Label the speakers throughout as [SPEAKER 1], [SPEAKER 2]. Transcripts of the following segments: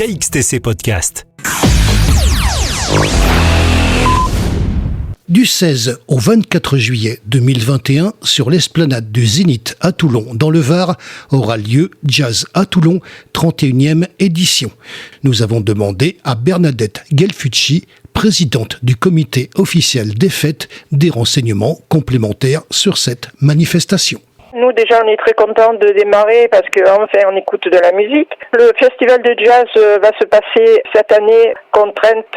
[SPEAKER 1] KXTC Podcast.
[SPEAKER 2] Du 16 au 24 juillet 2021, sur l'esplanade du Zénith à Toulon, dans le Var, aura lieu Jazz à Toulon, 31e édition. Nous avons demandé à Bernadette Gelfucci, présidente du comité officiel des fêtes, des renseignements complémentaires sur cette manifestation.
[SPEAKER 3] Nous, déjà, on est très contents de démarrer parce qu'enfin, on écoute de la musique. Le festival de jazz va se passer cette année, contrainte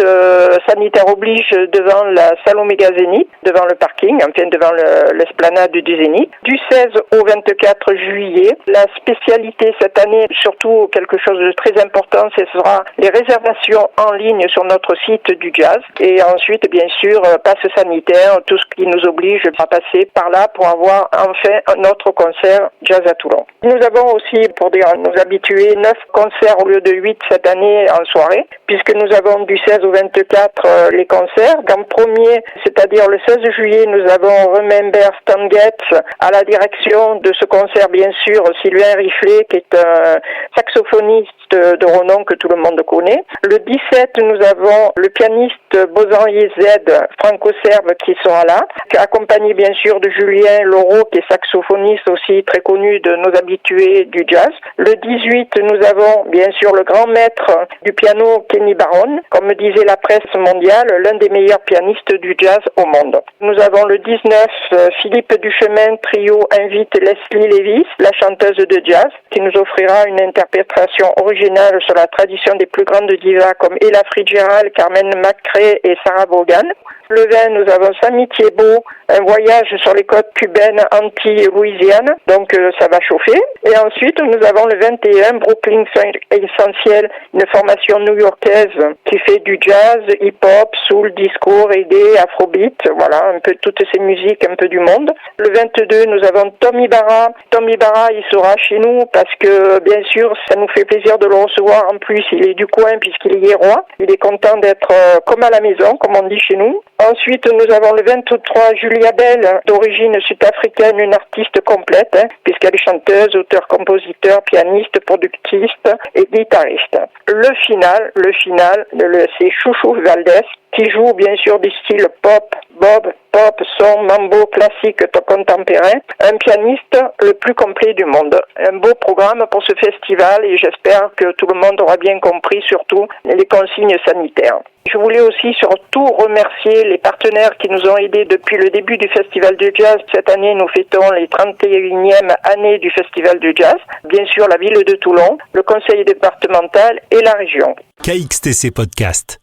[SPEAKER 3] sanitaire oblige, devant la salle Omega Zénith, devant le parking, enfin devant l'esplanade du Zénith. Du 16 au 24 juillet, la spécialité cette année, surtout quelque chose de très important, ce sera les réservations en ligne sur notre site du jazz. Et ensuite, bien sûr, passe sanitaire, tout ce qui nous oblige à passer par là pour avoir enfin notre concert Jazz à Toulon. Nous avons aussi, pour dire nos habitués, 9 concerts au lieu de 8 cette année en soirée, puisque nous avons du 16 au 24 les concerts. En premier, c'est-à-dire le 16 juillet, nous avons Remember Stan Getz à la direction de ce concert, bien sûr, Sylvain Riflet, qui est un saxophoniste de renom que tout le monde connaît. Le 17, nous avons le pianiste Bozan Yezed, franco-serbe, qui sera là, accompagné bien sûr de Julien Laureau, qui est saxophoniste aussi très connu de nos habitués du jazz. Le 18, nous avons bien sûr le grand maître du piano Kenny Barron, comme disait la presse mondiale, l'un des meilleurs pianistes du jazz au monde. Nous avons le 19, Philippe Duchemin Trio invite Leslie Lévis, la chanteuse de jazz, qui nous offrira une interprétation originale sur la tradition des plus grandes divas comme Ella Fitzgerald, Carmen McRae et Sarah Vaughan. Le 20, nous avons Samy Thiebaud, un voyage sur les côtes cubaines anti-Louisiane, donc ça va chauffer. Et ensuite, nous avons le 21, Brooklyn Essentiel, une formation new-yorkaise qui fait du jazz, hip-hop, soul, disco, reggae, afrobeat, voilà, un peu toutes ces musiques, un peu du monde. Le 22, nous avons Tommy Barra. Tommy Barra, il sera chez nous parce que, bien sûr, ça nous fait plaisir de le recevoir. En plus, il est du coin puisqu'il est roi. Il est content d'être comme à la maison, comme on dit chez nous. Ensuite, nous avons le 23, Julia Bell, d'origine sud-africaine, une artiste complète, puisqu'elle est chanteuse, auteur, compositeur, pianiste, productrice et guitariste. Le final, c'est Chouchou Valdez, qui joue bien sûr du style pop, bob, pop, son, mambo, classique, contemporain, un pianiste le plus complet du monde. Un beau programme pour ce festival et j'espère que tout le monde aura bien compris surtout les consignes sanitaires. Je voulais aussi surtout remercier les partenaires qui nous ont aidés depuis le début du Festival de Jazz. Cette année, nous fêtons les 31e années du Festival de Jazz. Bien sûr, la ville de Toulon, le conseil départemental et la région.
[SPEAKER 1] KXTC Podcast.